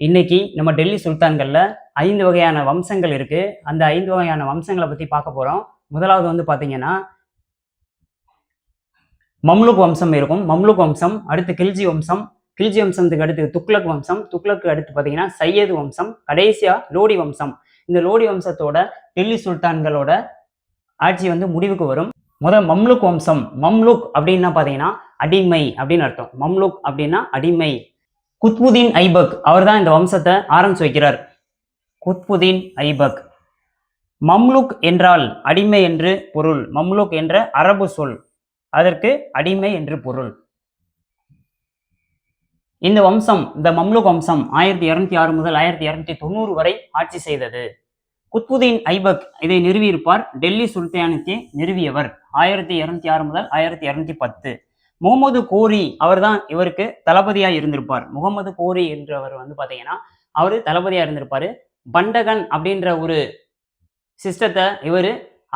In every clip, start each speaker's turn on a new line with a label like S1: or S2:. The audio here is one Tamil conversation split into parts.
S1: இன்னைக்கு நம்ம டெல்லி சுல்தான்கள்ல 5 வகையான வம்சங்கள் இருக்கு. அந்த 5 வகையான வம்சங்கள பத்தி பார்க்க போறோம். முதலாவது வந்து பார்த்தீங்கன்னா, மம்லுக் வம்சம் இருக்கும். மம்லுக் வம்சம், அடுத்து கில்ஜி வம்சம், கில்ஜி வம்சத்துக்கு அடுத்து துக்ளக் வம்சம், துக்ளக்கு அடுத்து பார்த்தீங்கன்னா சையது வம்சம், கடைசியா லோடி வம்சம். இந்த லோடி வம்சத்தோட டெல்லி சுல்தான்களோட ஆட்சி வந்து முடிவுக்கு வரும். மம்லுக் வம்சம். மம்லுக் அப்படின்னா பார்த்தீங்கன்னா அடிமை அப்படின்னு அர்த்தம். மம்லுக் அப்படின்னா அடிமை. குத்புதீன் ஐபக் அவர் தான் இந்த வம்சத்தை ஆரம்பிச்சு வைக்கிறார். குத்புதீன் ஐபக். மம்லுக் என்றால் அடிமை என்று பொருள். மம்லுக் என்ற அரபு சொல், அதற்கு அடிமை என்று பொருள். இந்த வம்சம், இந்த மம்லுக் வம்சம் 1206 முதல் 1290 வரை ஆட்சி செய்தது. குத்புதீன் ஐபக் இதை நிறுவியிருப்பார். டெல்லி சுல்தானத்தை நிறுவியவர் 1206 முதல் 1210. முகமது கோரி அவர் தான் இவருக்கு தளபதியாக இருந்திருப்பார். முகமது கோரி என்றவர் வந்து பார்த்தீங்கன்னா அவர் தளபதியாக இருந்திருப்பார். பண்டகன் அப்படின்ற ஒரு சிஸ்டத்தை இவர்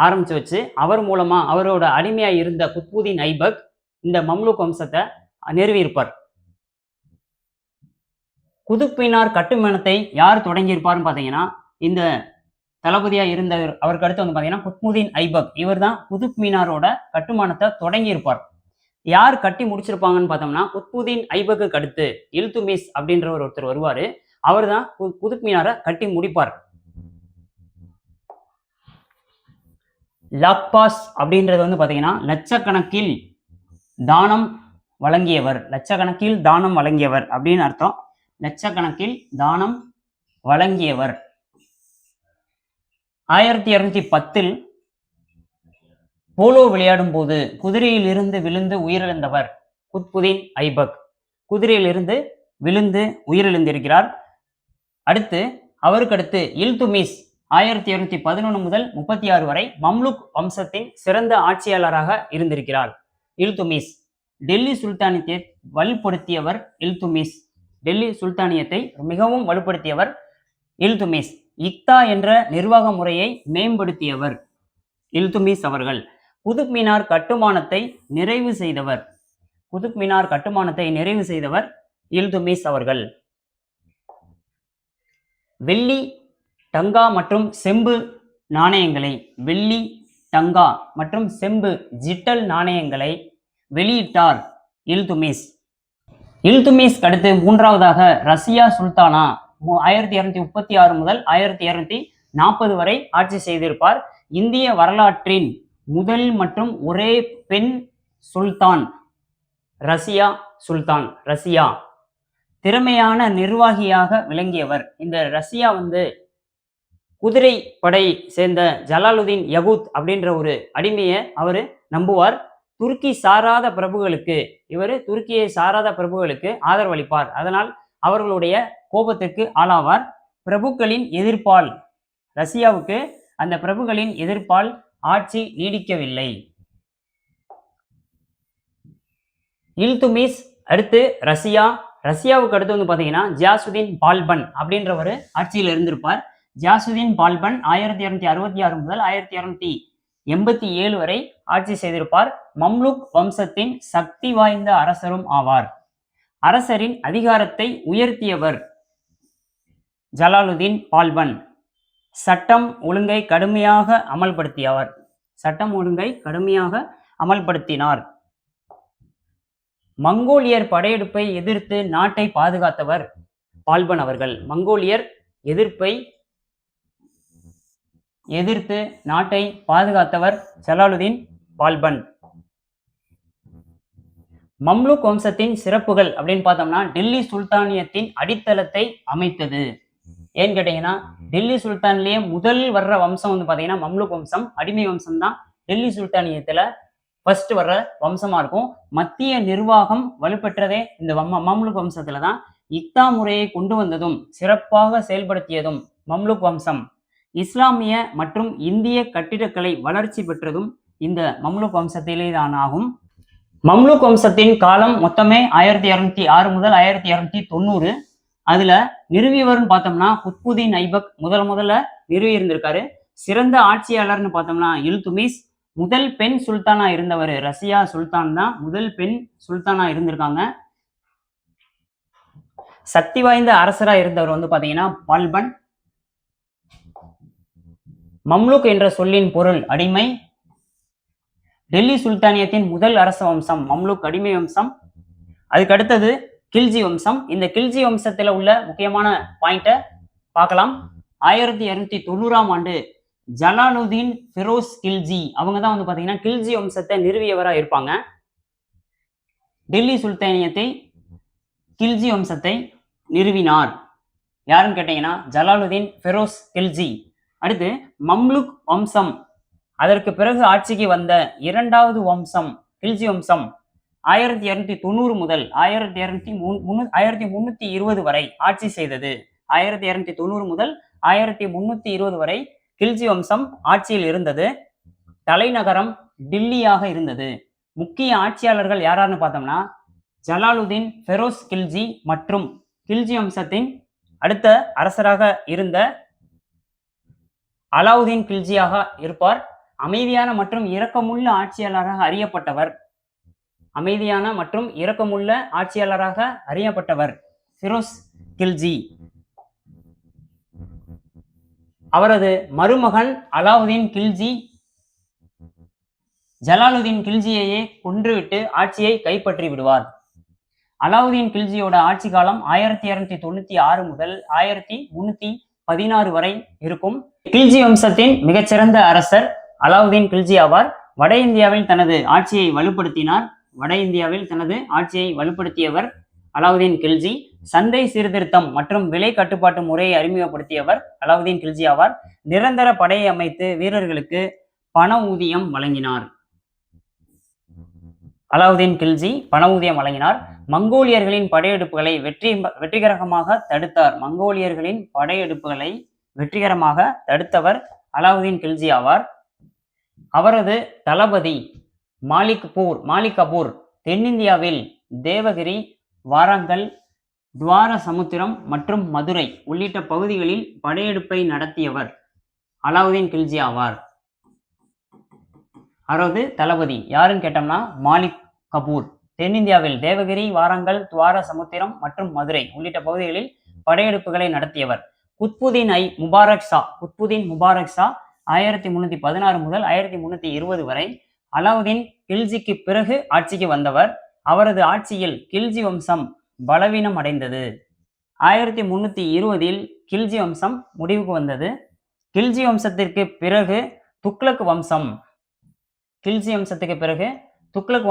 S1: ஆரம்பிச்சு வச்சு அவர் மூலமா அவரோட அடிமையாக இருந்த குத்புதீன் ஐபக் இந்த மம்லுக் வம்சத்தை நிறுவியிருப்பார். குதுப்பினார் கட்டுமானத்தை யார் தொடங்கியிருப்பார்னு பார்த்தீங்கன்னா இந்த தளபதியாக இருந்த அவருக்கு அடுத்து வந்து பார்த்தீங்கன்னா குத்புதீன் ஐபக் இவர் தான் குதுப் மீனாரோட கட்டுமானத்தை தொடங்கியிருப்பார். யார் கட்டி முடிச்சிருப்பாங்கன்னு பார்த்தோம்னா குத்புதீன் ஐபக்கு அடுத்து இல்துமிஸ் அப்படின்ற ஒருத்தர் வருவாரு. அவர் தான் குதுப் மீனாரை கட்டி முடிப்பார். லாக்பாஸ் அப்படின்றது வந்து பார்த்தீங்கன்னா லட்சக்கணக்கில் தானம் வழங்கியவர். லட்சக்கணக்கில் தானம் வழங்கியவர் அப்படின்னு அர்த்தம். லட்சக்கணக்கில் தானம் வழங்கியவர். 1210 போலோ விளையாடும் போது குதிரையில் இருந்து விழுந்து உயிரிழந்தவர் குத்புதீன் ஐபக். குதிரையில் இருந்து விழுந்து உயிரிழந்திருக்கிறார். அடுத்து அவருக்கு அடுத்து இல்துமிஸ் 1211 முதல் 36 வரை மம்லுக் வம்சத்தின் சிறந்த ஆட்சியாளராக இருந்திருக்கிறார். இல்துமிஸ் டெல்லி சுல்தானியத்தை வலுப்படுத்தியவர். இல்துமிஸ் டெல்லி சுல்தானியத்தை மிகவும் வலுப்படுத்தியவர் இல்துமிஸ். இக்தா என்ற நிர்வாக முறையை மேம்படுத்தியவர் இல்துமிஸ் அவர்கள். குதுப் மீனார் கட்டுமானத்தை நிறைவு செய்தவர். குதுப் மீனார் கட்டுமானத்தை நிறைவு செய்தவர் இல்துமிஸ் அவர்கள். வெள்ளி டங்கா மற்றும் செம்பு நாணயங்களை வெள்ளி டங்கா மற்றும் செம்பு ஜிட்டல் நாணயங்களை வெளியிட்டார் இல்துமிஸ். இல்துமிஸ் அடுத்து மூன்றாவதாக ரஷ்யா சுல்தானா 1236 முதல் 1240 வரை ஆட்சி செய்திருப்பார். இந்திய வரலாற்றின் முதல் மற்றும் ஒரே பெண் சுல்தான் ரஷ்யா சுல்தான். ரஷ்யா திறமையான நிர்வாகியாக விளங்கியவர். இந்த ரஷ்யா வந்து குதிரை படை சேர்ந்த ஜலாலுதீன் யகூத் அப்படின்ற ஒரு அடிமையை அவர் நம்புவார். துருக்கி சாராத பிரபுகளுக்கு துருக்கியை சாராத பிரபுகளுக்கு ஆதரவளிப்பார். அதனால் அவர்களுடைய கோபத்திற்கு ஆளாவார். பிரபுக்களின் எதிர்ப்பால் ரஷ்யாவுக்கு அந்த பிரபுக்களின் எதிர்ப்பால் ஆட்சி நீடிக்கவில்லை. இல்துமிஸ் அடுத்து ரஷ்யாவுக்கு அடுத்து வந்து பார்த்தீங்கன்னா ஜியாசுதீன் பால்பன் அப்படின்ற ஒரு ஆட்சியில் இருந்திருப்பார். ஜியாசுதீன் பால்பன் 1266 முதல் 1287 வரை ஆட்சி செய்திருப்பார். மம்லுக் வம்சத்தின் சக்தி வாய்ந்த அரசரும் ஆவார். அரசரின் அதிகாரத்தை உயர்த்தியவர் ஜலாலுதீன் பால்பன். சட்டம் ஒழுங்கை கடுமையாக அமல்படுத்தினார். மங்கோலியர் படையெடுப்பை எதிர்த்து நாட்டை பாதுகாத்தவர் பால்பன் அவர்கள். மங்கோலியர் எதிர்ப்பை எதிர்த்து நாட்டை பாதுகாத்தவர் ஜலாலுதீன் பால்பன். மம்லுக் வம்சத்தின் சிறப்புகள் அப்படின்னு பார்த்தோம்னா டெல்லி சுல்தானியத்தின் அடித்தளத்தை அமைத்தது. ஏன்னு கேட்டீங்கன்னா டெல்லி சுல்தான்லயே முதல் வர்ற வம்சம் வந்து பார்த்தீங்கன்னா மம்லுக் வம்சம். அடிமை வம்சம் தான் டெல்லி சுல்தானியத்துல ஃபர்ஸ்ட் வர்ற வம்சமா இருக்கும். மத்திய நிர்வாகம் வலுப்பெற்றதே இந்த மம்லுக் வம்சத்துல தான். இக்தா முறையை கொண்டு வந்ததும் சிறப்பாக செயல்படுத்தியதும் மம்லுக் வம்சம். இஸ்லாமிய மற்றும் இந்திய கட்டிடக்கலை வளர்ச்சி பெற்றதும் இந்த மம்லுக் வம்சத்திலே தான் ஆகும். மம்லுக் வம்சத்தின் காலம் மொத்தமே 1206 முதல் 1290. அதுல நிறுவியவர்னு பார்த்தோம்னா குத்புதீன் ஐபக் முதல்ல நிறுவி இருந்திருக்காரு. சிறந்த ஆட்சியாளர்னு பார்த்தோம்னா இல்துமிஸ். முதல் பெண் சுல்தானா இருந்தவர் ரஷ்யா சுல்தான் தான் முதல் பெண் சுல்தானா இருந்திருக்காங்க. சக்தி வாய்ந்த அரசரா இருந்தவர் வந்து பாத்தீங்கன்னா பால்பன். மம்லுக் என்ற சொல்லின் பொருள் அடிமை. டெல்லி சுல்தானியத்தின் முதல் அரச வம்சம் மம்லுக் அடிமை வம்சம். அதுக்கு அடுத்தது கில்ஜி வம்சம். இந்த கில்ஜி வம்சத்துல உள்ள முக்கியமான பாயிண்ட்டை பார்க்கலாம். 1290ஆம் ஆண்டு ஜலாலுதீன் ஃபிரோஸ் கில்ஜி அவங்க தான் வந்து பாத்தீங்கன்னா கில்ஜி வம்சத்தை நிறுவியவராக இருப்பாங்க. டெல்லி சுல்தானியத்தை கில்ஜி வம்சத்தை நிறுவினார் யாருன்னு கேட்டீங்கன்னா ஜலாலுதீன் ஃபிரோஸ் கில்ஜி. அடுத்து மம்லுக் வம்சம், அதற்கு பிறகு ஆட்சிக்கு வந்த இரண்டாவது வம்சம் கில்ஜி வம்சம் 1290 முதல் 1320 வரை ஆட்சி செய்தது. 1290 முதல் 1320 வரை கில்ஜி வம்சம் ஆட்சியில் இருந்தது. தலைநகரம் டில்லியாக இருந்தது. முக்கிய ஆட்சியாளர்கள் யாராருன்னு பார்த்தோம்னா ஜலாலுதீன் ஃபெரோஸ் கில்ஜி மற்றும் கில்ஜி வம்சத்தின் அடுத்த அரசராக இருந்த அலாவுதீன் கில்ஜியாக இருப்பார். அமைதியான மற்றும் இரக்கமுள்ள ஆட்சியாளராக அறியப்பட்டவர். அமைதியான மற்றும் இரக்கமுள்ள ஆட்சியாளராக அறியப்பட்டவர் ஃபிரோஸ் கில்ஜி. அவரது மருமகன் அலாவுதீன் கில்ஜி ஜலாலுதீன் கில்ஜியையே கொன்றுவிட்டு ஆட்சியை கைப்பற்றி விடுவார். அலாவுதீன் கில்ஜியோட ஆட்சி காலம் 1296 முதல் 1316 வரை இருக்கும். கில்ஜி வம்சத்தின் மிகச்சிறந்த அரசர் அலாவுதீன் கில்ஜி ஆவார். வட இந்தியாவில் தனது ஆட்சியை வலுப்படுத்தினார். வட இந்தியாவில் தனது ஆட்சியை வலுப்படுத்தியவர் அலாவுதீன் கில்ஜி. சந்தை சீர்திருத்தம் மற்றும் விலை கட்டுப்பாட்டு முறையை அறிமுகப்படுத்தியவர் அலாவுதீன் கில்ஜி ஆவார். நிரந்தர படையை அமைத்து வீரர்களுக்கு பண ஊதியம் வழங்கினார். அலாவுதீன் கில்ஜி பண ஊதியம் வழங்கினார். மங்கோலியர்களின் படையெடுப்புகளை வெற்றிகரமாக தடுத்தார். மங்கோலியர்களின் படையெடுப்புகளை வெற்றிகரமாக தடுத்தவர் அலாவுதீன் கில்ஜி ஆவார். அவரது தளபதி மாலிக் கபூர் தென்னிந்தியாவில் தேவகிரி, வாரங்கல், துவார சமுத்திரம் மற்றும் மதுரை உள்ளிட்ட பகுதிகளில் படையெடுப்பை நடத்தியவர் அலாவுதீன் கில்ஜி ஆவார். அவரது தளபதி யாருன்னு கேட்டோம்னா மாலிக் கபூர் தென்னிந்தியாவில் தேவகிரி, வாரங்கல், துவார சமுத்திரம் மற்றும் மதுரை உள்ளிட்ட பகுதிகளில் படையெடுப்புகளை நடத்தியவர். குத்புதீன் முபாரக் ஷா 1316 முதல் 1320 வரை அலாவுதீன் கில்ஜிக்கு பிறகு ஆட்சிக்கு வந்தவர். அவரது ஆட்சியில் கில்ஜி வம்சம் பலவீனம் அடைந்தது. 1320 கில்ஜி வம்சம் முடிவுக்கு வந்தது. கில்ஜி வம்சத்திற்கு பிறகு துக்ளக்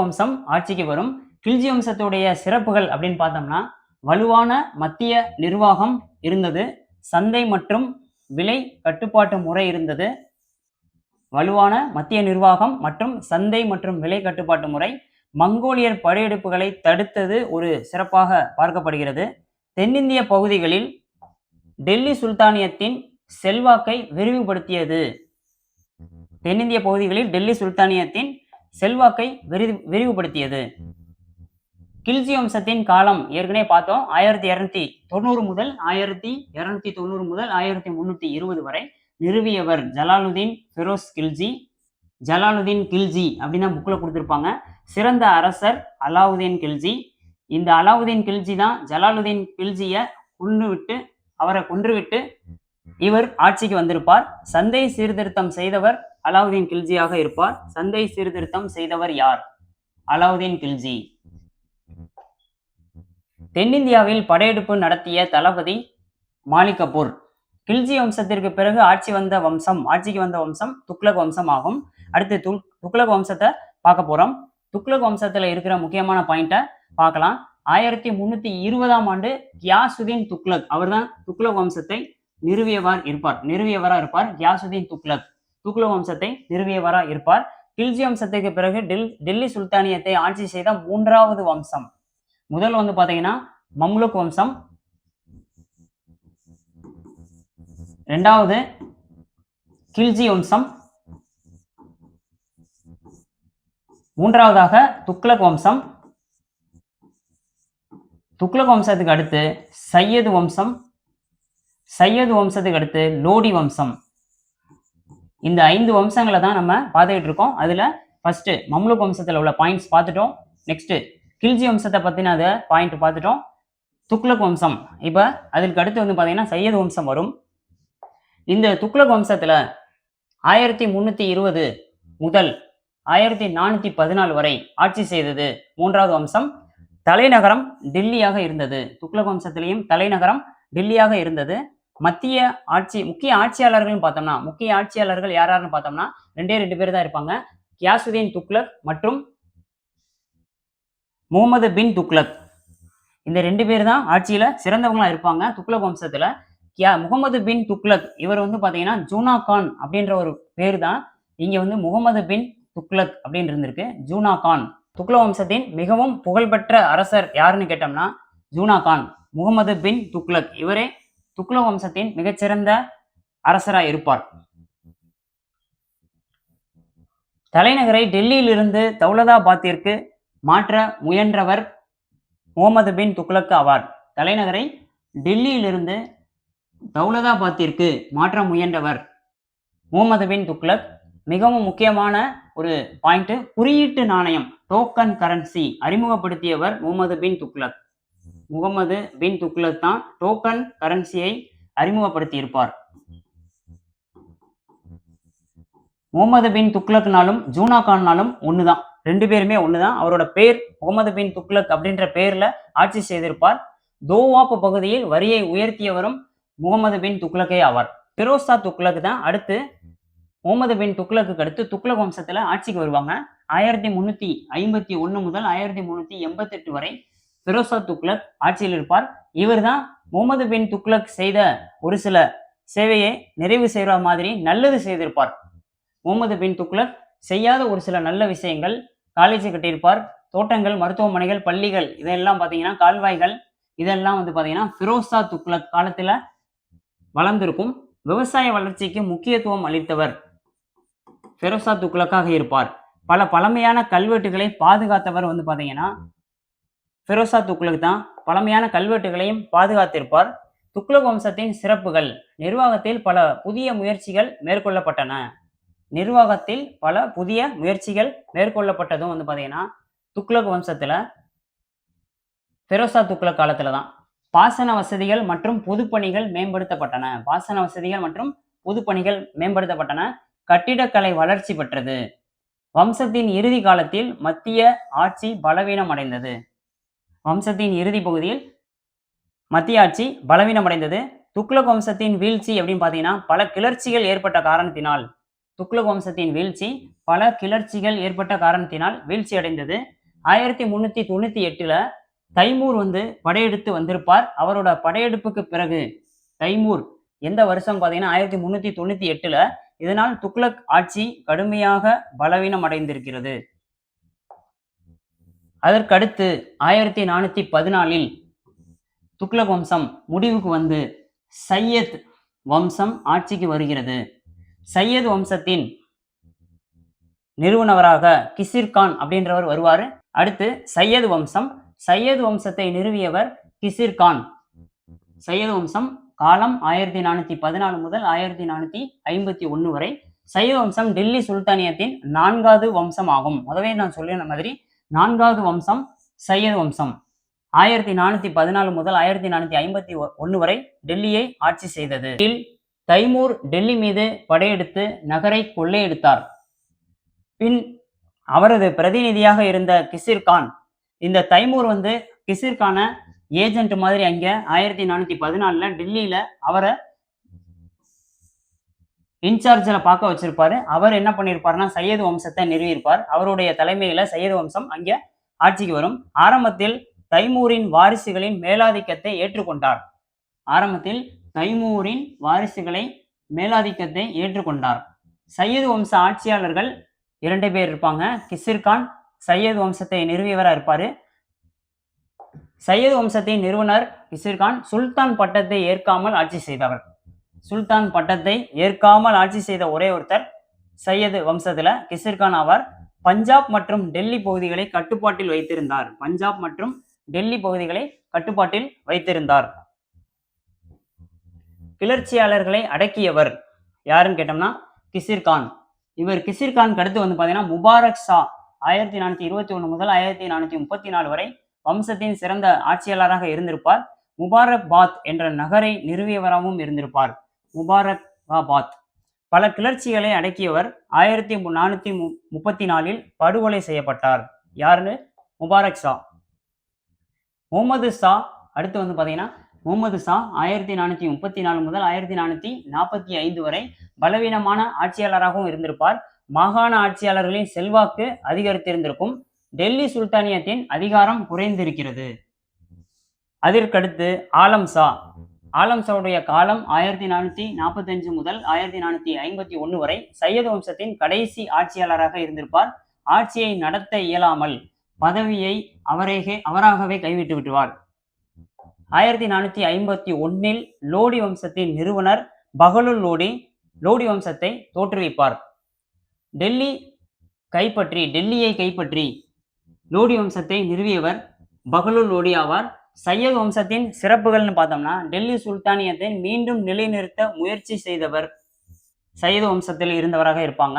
S1: வம்சம் ஆட்சிக்கு வரும். கில்ஜி வம்சத்துடைய சிறப்புகள் அப்படின்னு பார்த்தோம்னா வலுவான மத்திய நிர்வாகம் இருந்தது. சந்தை மற்றும் விலை கட்டுப்பாட்டு முறை இருந்தது. வலுவான மத்திய நிர்வாகம் மற்றும் சந்தை மற்றும் விலை கட்டுப்பாட்டு முறை மங்கோலியர் படையெடுப்புகளை தடுத்தது ஒரு சிறப்பாக பார்க்கப்படுகிறது. தென்னிந்திய பகுதிகளில் டெல்லி சுல்தானியத்தின் செல்வாக்கை விரிவுபடுத்தியது. கில்ஜி வம்சத்தின் காலம் ஏற்கனவே பார்த்தோம். 1290 முதல் 1320 வரை நிறுவியவர் ஜலாலுதீன் ஃபிரோஸ் கில்ஜி. ஜலாலுதீன் கில்ஜி அப்படின்னு தான் புக்கில் கொடுத்துருப்பாங்க. சிறந்த அரசர் அலாவுதீன் கில்ஜி. இந்த அலாவுதீன் கில்ஜி தான் ஜலாலுதீன் கில்ஜியை கொன்றுவிட்டு இவர் ஆட்சிக்கு வந்திருப்பார். சந்தை சீர்திருத்தம் செய்தவர் அலாவுதீன் கில்ஜியாக இருப்பார். சந்தை சீர்திருத்தம் செய்தவர் யார்? அலாவுதீன் கில்ஜி. தென்னிந்தியாவில் படையெடுப்பு நடத்திய தளபதி மாலிக் கபூர். கில்ஜி வம்சத்திற்கு பிறகு ஆட்சிக்கு வந்த வம்சம் துக்ளக் வம்சம் ஆகும். அடுத்து துக்ளக் வம்சத்தை பார்க்க போறோம். துக்ளக் வம்சத்துல இருக்கிற முக்கியமான பாயிண்ட்டை பார்க்கலாம். 1320ஆம் ஆண்டு கியாசுதீன் துக்ளக் அவர்தான் துக்ளக் வம்சத்தை நிறுவியவராக இருப்பார். கியாசுதீன் துக்ளக் வம்சத்தை நிறுவியவராக இருப்பார். கில்ஜி வம்சத்துக்கு பிறகு டெல்லி சுல்தானியத்தை ஆட்சி செய்த மூன்றாவது வம்சம். முதல் வந்து பாத்தீங்கன்னா மம்லுக் வம்சம், இரண்டாவது கில்ஜி வம்சம், மூன்றாவதாக துக்ளக் வம்சம். துக்ளக் வம்சத்துக்கு அடுத்து சையது வம்சத்துக்கு அடுத்து லோடி வம்சம். இந்த 5 வம்சங்களை தான் நம்ம பார்த்துக்கிட்டு இருக்கோம். அதுல ஃபர்ஸ்ட் மம்லுக் வம்சத்துல உள்ள பாயிண்ட்ஸ் பார்த்துட்டோம். நெக்ஸ்ட் கில்ஜி வம்சத்தை பத்தின பாயிண்ட் பார்த்துட்டோம். துக்ளக் வம்சம். இப்ப அதற்கு அடுத்து வந்து பாத்தீங்கன்னா சையது வம்சம் வரும். இந்த துக்ளக் வம்சத்துல 1320 முதல் 1414 வரை ஆட்சி செய்தது மூன்றாவது வம்சம். தலைநகரம் டெல்லியாக இருந்தது. துக்ளக் வம்சத்திலையும் தலைநகரம் டெல்லியாக இருந்தது. முக்கிய ஆட்சியாளர்கள் பார்த்தோம்னா, முக்கிய ஆட்சியாளர்கள் யாருன்னு பார்த்தோம்னா 2 பேர் தான் இருப்பாங்க. கியாசுதீன் துக்ளக் மற்றும் முகமது பின் துக்ளக். இந்த 2 பேர் தான் ஆட்சியில சிறந்தவங்களா இருப்பாங்க துக்ளக் வம்சத்துல. முகமது பின் துக்ளக் இவர் வந்து பாத்தீங்கன்னா ஜூனா கான் அப்படின்ற ஒரு பேர் தான். இங்க வந்து முகமது பின் துக்ளக் அப்படின்னு இருந்திருக்கு. ஜூனா கான். துக்ளக் வம்சத்தின் மிகவும் புகழ்பெற்ற அரசர் யாருன்னு கேட்டோம்னா ஜூனா கான். முகமது பின் துக்ளக் இவரே துக்ளக் வம்சத்தின் மிகச்சிறந்த அரசராக இருப்பார். தலைநகரை டெல்லியிலிருந்து தௌலதாபாத்திற்கு மாற்ற முயன்றவர் முகமது பின் துக்ளக் ஆவார். தலைநகரை டெல்லியிலிருந்து தௌலதாபாத்திற்கு மாற்ற முயன்றவர் முகமது பின் துக்ளக். மிகவும் முக்கியமான ஒரு பாயிண்ட், குறியீட்டு நாணயம் டோக்கன் கரன்சி அறிமுகப்படுத்தியவர் முகமது பின் துக்ளக். முகமது பின் துக்ளக் தான் டோக்கன் கரன்சியை அறிமுகப்படுத்தி இருப்பார். முகமது பின் துக்ளக்னாலும் ஜூனா கான்னாலும் ஒண்ணுதான், 2 பேருமே ஒண்ணுதான். அவரோட பேர் முகமது பின் துக்ளக் அப்படின்ற பேர்ல ஆட்சி செய்திருப்பார். தோவாப் பகுதியில் வரியை உயர்த்தியவரும் முகமது பின் துக்ளக்கே ஆவார். பிரோசா துக்ளக் தான் அடுத்து முகமது பின் துக்ளக்கு அடுத்து துக்ளக் வம்சத்துல ஆட்சிக்கு வருவாங்க. 1351 முதல் 1388 வரை பிரோசா துக்ளக் ஆட்சியில் இருப்பார். இவர் தான் முகமது பின் துக்ளக் செய்த ஒரு சில சேவையை நிறைவு செய்கிற மாதிரி நல்லது செய்திருப்பார். முகமது பின் துக்ளக் செய்யாத ஒரு சில நல்ல விஷயங்கள், காலேஜ் கட்டியிருப்பார், தோட்டங்கள், மருத்துவமனைகள், பள்ளிகள், இதெல்லாம் பார்த்தீங்கன்னா கால்வாய்கள், இதெல்லாம் வந்து பார்த்தீங்கன்னா பிரோசா துக்ளக் காலத்தில் வளர்ந்திருக்கும். விவசாய வளர்ச்சிக்கு முக்கியத்துவம் அளித்தவர் பிரோசா துக்ளக்காக இருப்பார். பல பழமையான கல்வெட்டுகளை பாதுகாத்தவர் வந்து பார்த்தீங்கன்னா பிரோசா துக்ளக் தான். பழமையான கல்வெட்டுகளையும் பாதுகாத்திருப்பார். துக்ளக் வம்சத்தின் சிறப்புகள். நிர்வாகத்தில் பல புதிய முயற்சிகள் மேற்கொள்ளப்பட்டதும் வந்து பார்த்தீங்கன்னா துக்ளக் வம்சத்தில் பிரோசா துக்ளக் காலத்தில் தான். பாசன வசதிகள் மற்றும் பொதுப்பணிகள் மேம்படுத்தப்பட்டன. கட்டிடக்கலை வளர்ச்சி பெற்றது. வம்சத்தின் இறுதி காலத்தில் மத்திய ஆட்சி பலவீனம் அடைந்தது. வம்சத்தின் இறுதி பகுதியில் மத்திய ஆட்சி பலவீனமடைந்தது. துக்ளக் வம்சத்தின் வீழ்ச்சி அப்படின்னு பார்த்தீங்கன்னா பல கிளர்ச்சிகள் ஏற்பட்ட காரணத்தினால் வீழ்ச்சி அடைந்தது. 1398 தைமூர் வந்து படையெடுத்து வந்திருப்பார். அவரோட படையெடுப்புக்கு பிறகு தைமூர் எந்த வருஷம் பார்த்தீங்கன்னா 1398. இதனால் துக்ளக் ஆட்சி கடுமையாக பலவீனம் அடைந்திருக்கிறது. அதற்கடுத்து 1414 துக்ளக் வம்சம் முடிவுக்கு வந்து சையத் வம்சம் ஆட்சிக்கு வருகிறது. சையத் வம்சத்தின் நிறுவனவராக கிசிர்கான் அப்படின்றவர் வருவார். அடுத்து சையத் வம்சத்தை நிறுவியவர் கிசிர்கான். சையத் வம்சம் காலம் 1414 முதல் 1451 வரை. சையத் வம்சம் டெல்லி சுல்தானியத்தின் 4வது வம்சம் ஆகும். முதவே நான் சொல்லின மாதிரி 4வது வம்சம் சையத் வம்சம். 1414 முதல் 1451 வரை டெல்லியை ஆட்சி செய்தது. தைமூர் டெல்லி மீது படையெடுத்து நகரை கொள்ளையடித்தார். பின் அவரது பிரதிநிதியாக இருந்த கிசிர்கான், இந்த தைமூர் வந்து கிசிர்கான ஏஜென்ட் மாதிரி அங்க 1414 டெல்லியில அவரை இன்சார்ஜில் பார்க்க வச்சிருப்பாரு. அவர் என்ன பண்ணியிருப்பாருன்னா சையத் வம்சத்தை நிறுவியிருப்பார். அவருடைய தலைமையில சையத் வம்சம் அங்க ஆட்சிக்கு வரும். ஆரம்பத்தில் தைமூரின் வாரிசுகளின் மேலாதிக்கத்தை ஏற்றுக்கொண்டார். சையத் வம்ச ஆட்சியாளர்கள் 2 பேர் இருப்பாங்க. கிசிர்கான் சையத் வம்சத்தை நிறுவியவராக இருப்பாரு. சையத் வம்சத்தின் நிறுவனர் கிசிர்கான் சுல்தான் பட்டத்தை ஏற்காமல் ஆட்சி செய்த ஒரே ஒருத்தர் சையத் வம்சத்துல கிசிர்கான் ஆவார். பஞ்சாப் மற்றும் டெல்லி பகுதிகளை கட்டுப்பாட்டில் வைத்திருந்தார். கிளர்ச்சியாளர்களை அடக்கியவர் யாருன்னு கேட்டோம்னா கிசிர்கான். இவர் கிசிர்கான் அடுத்து வந்து பார்த்தீங்கன்னா முபாரக் ஷா 1421 முதல் 1434 வரை வம்சத்தின் சிறந்த ஆட்சியாளராக இருந்திருப்பார். முபாரக்பாத் என்ற நகரை நிறுவியவராகவும் இருந்திருப்பார். முபாரக்காபாத். பல கிளர்ச்சிகளை அடக்கியவர். 1434 படுகொலை செய்யப்பட்டார். யாருன்னு? முபாரக் ஷா. முகமது ஷா அடுத்து பார்த்தீங்கன்னா முகமது ஷா 1434 முதல் 1445 வரை பலவீனமான ஆட்சியாளராகவும் இருந்திருப்பார். மாகாண ஆட்சியாளர்களின் செல்வாக்கு அதிகரித்திருந்திருக்கும். டெல்லி சுல்தானியத்தின் அதிகாரம் குறைந்திருக்கிறது. அதற்கடுத்து ஆலம் ஷா. ஆலம் ஷாவுடைய காலம் 1445 முதல் 1451 வரை சையது வம்சத்தின் கடைசி ஆட்சியாளராக இருந்திருப்பார். ஆட்சியை நடத்த இயலாமல் பதவியை அவராகவே கைவிட்டு விட்டுவார். 1451 லோடி வம்சத்தின் நிறுவனர் பகலுல் லோடி லோடி வம்சத்தை தோற்றுவிப்பார். டெல்லியை கைப்பற்றி லோடி வம்சத்தை நிறுவியவர் பகலுல் லோடி ஆவார். சையத் வம்சத்தின் சிறப்புகள்னு பார்த்தோம்னா டெல்லி சுல்தானியத்தை மீண்டும் நிலைநிறுத்த முயற்சி செய்தவர் சையது வம்சத்தில் இருந்தவராக இருப்பாங்க.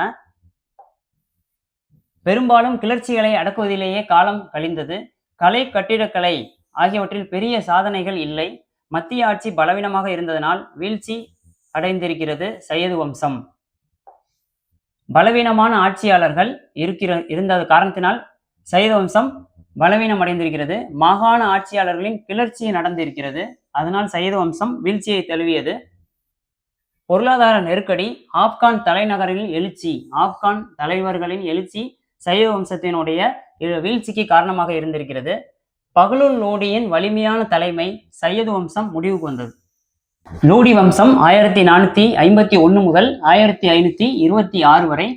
S1: பெரும்பாலும் கிளர்ச்சிகளை அடக்குவதிலேயே காலம் கழிந்தது. கலை, கட்டிடக்கலை ஆகியவற்றில் பெரிய சாதனைகள் இல்லை. மத்திய ஆட்சி பலவீனமாக இருந்ததனால் வீழ்ச்சி அடைந்திருக்கிறது சையது வம்சம். பலவீனமான ஆட்சியாளர்கள் இருந்த காரணத்தினால் சையது வம்சம் பலவீனம் அடைந்திருக்கிறது. மாகாண ஆட்சியாளர்களின் கிளர்ச்சி நடந்திருக்கிறது. அதனால் சையது வம்சம் வீழ்ச்சியை தழுவியது. பொருளாதார நெருக்கடி, ஆப்கான் தலைநகரில் எழுச்சி, ஆப்கான் தலைவர்களின் எழுச்சி சையது வம்சத்தினுடைய வீழ்ச்சிக்கு காரணமாக இருந்திருக்கிறது. பகலுல் லோடியின் வலிமையான தலைமை சையது வம்சம் முடிவுக்கு வந்தது. லோடி வம்சம் 1451 முதல் 1526 வரை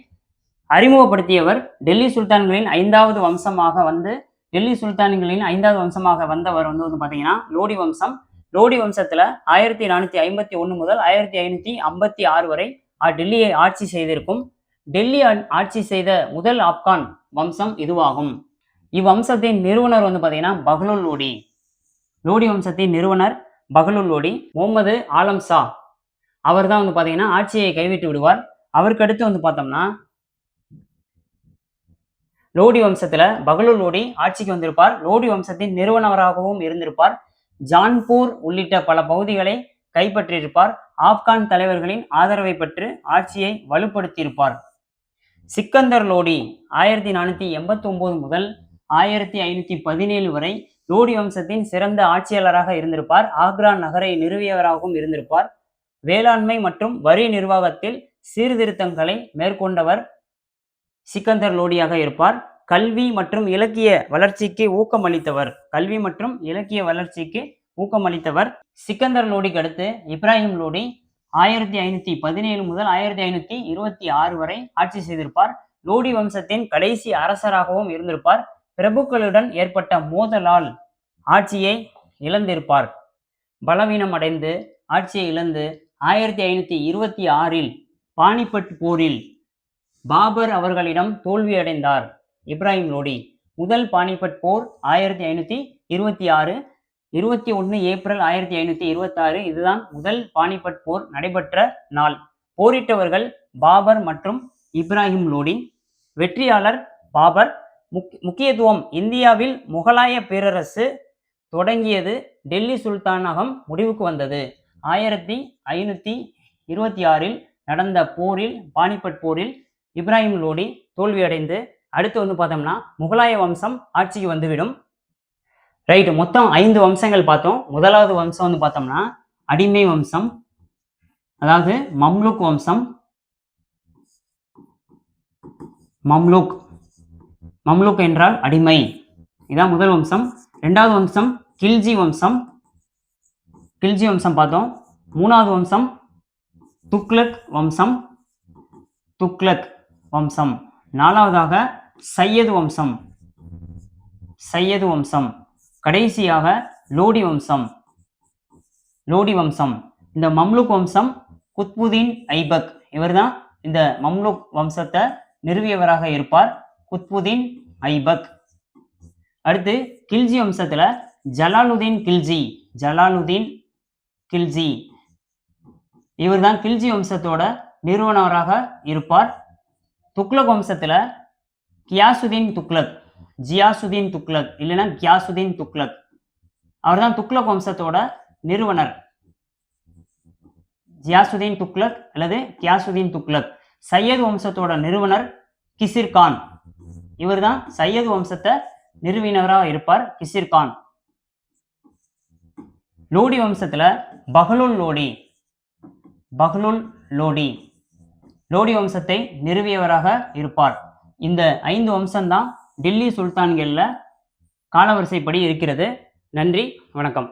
S1: அறிமுகப்படுத்தியவர் டெல்லி சுல்தான்களின் ஐந்தாவது வம்சமாக வந்தவர் பார்த்தீங்கன்னா லோடி வம்சம். லோடி வம்சத்துல 1451 முதல் 1556 வரை டெல்லியை ஆட்சி செய்திருக்கும். டெல்லி ஆட்சி செய்த முதல் ஆப்கான் வம்சம் இதுவாகும். இவ்வம்சத்தின் நிறுவனர் பார்த்தீங்கன்னா பகலுல் லோடி. லோடி வம்சத்தின் நிறுவனர் பகலுல் லோடி. முகமது ஆலம் ஷா அவர் தான் பார்த்தீங்கன்னா ஆட்சியை கைவிட்டு விடுவார். அவருக்கு அடுத்து பார்த்தோம்னா லோடி வம்சத்துல பகலுல் லோடி ஆட்சிக்கு வந்திருப்பார். லோடி வம்சத்தின் நிறுவனராகவும் இருந்திருப்பார். ஜான்பூர் உள்ளிட்ட பல பகுதிகளை கைப்பற்றியிருப்பார். ஆப்கான் தலைவர்களின் ஆதரவை பெற்று ஆட்சியை வலுப்படுத்தியிருப்பார். சிக்கந்தர் லோடி 1489 முதல் 1517 வரை லோடி வம்சத்தின் சிறந்த ஆட்சியாளராக இருந்திருப்பார். ஆக்ரா நகரை நிறுவியவராகவும் இருந்திருப்பார். வேளாண்மை மற்றும் வரி நிர்வாகத்தில் சீர்திருத்தங்களை மேற்கொண்டவர் சிக்கந்தர் லோடியாக இருப்பார். கல்வி மற்றும் இலக்கிய வளர்ச்சிக்கு ஊக்கமளித்தவர் சிக்கந்தர் லோடிக்கு அடுத்து இப்ராஹிம் லோடி 1517 முதல் 1526 வரை ஆட்சி செய்திருப்பார். லோடி வம்சத்தின் கடைசி அரசராகவும் இருந்திருப்பார். பிரபுக்களுடன் ஏற்பட்ட மோதலால் ஆட்சியை இழந்திருப்பார். பலவீனம் அடைந்து ஆட்சியை இழந்து 1526 பானிபட் போரில் பாபர் அவர்களிடம் தோல்வியடைந்தார் இப்ராஹிம் லோடி. முதல் பானிபட் போர் 1526, 21 ஏப்ரல் 1526 இதுதான் முதல் பானிபட் போர் நடைபெற்ற நாள். போரிட்டவர்கள் பாபர் மற்றும் இப்ராஹிம் லோடி. வெற்றியாளர் பாபர். முக்கியத்துவம் இந்தியாவில் முகலாய பேரரசு தொடங்கியது. டெல்லி சுல்தானகம் முடிவுக்கு வந்தது. 1526 நடந்த போரில் பானிபட் போரில் இப்ராஹிம் லோடி தோல்வியடைந்து அடுத்து பார்த்தோம்னா முகலாய வம்சம் ஆட்சிக்கு வந்துவிடும். ரைட், மொத்தம் 5 வம்சங்கள் பார்த்தோம். முதலாவது வம்சம் பார்த்தோம்னா அடிமை வம்சம், அதாவது மம்லுக் வம்சம். மம்லுக் என்றால் அடிமை. இதான் முதல் வம்சம். இரண்டாவது வம்சம் கில்ஜி வம்சம் பார்த்தோம். மூணாவது வம்சம் துக்ளக் வம்சம். நாலாவதாக சையது வம்சம். கடைசியாக லோடி வம்சம். இந்த மம்லுக் வம்சம் குத்புதீன் ஐபக் இவர்தான் இந்த மம்லுக் வம்சத்தை நிறுவியவராக இருப்பார். குத்புதீன் ஐபக். அடுத்து கில்ஜி வம்சத்துல ஜலாலுதீன் கில்ஜி இவர்தான் கில்ஜி வம்சத்தோட நிறுவனராக இருப்பார். துக்ளக் வம்சத்துல கியாசுதீன் துக்ளக் ஜியாசுதீன் துக்ளக் இல்லைன்னா கியாசுதீன் துக்ளக். அவர் தான் துக்ளக் வம்சத்தோட நிறுவனர். ஜியாசுதீன் துக்ளக் அல்லது கியாசுதீன் துக்ளக். சையது வம்சத்தோட நிறுவனர் கிசிர் கான். இவர் தான் சையது வம்சத்தை நிறுவினராக இருப்பார், கிசிர் கான். லோடி வம்சத்துல பஹ்லுல் லோடி, பஹ்லுல் லோடி லோடி வம்சத்தை நிறுவியவராக இருப்பார். இந்த 5 வம்சம்தான் டில்லி சுல்தான்கள்ல காலவரிசைப்படி இருக்கிறது. நன்றி, வணக்கம்.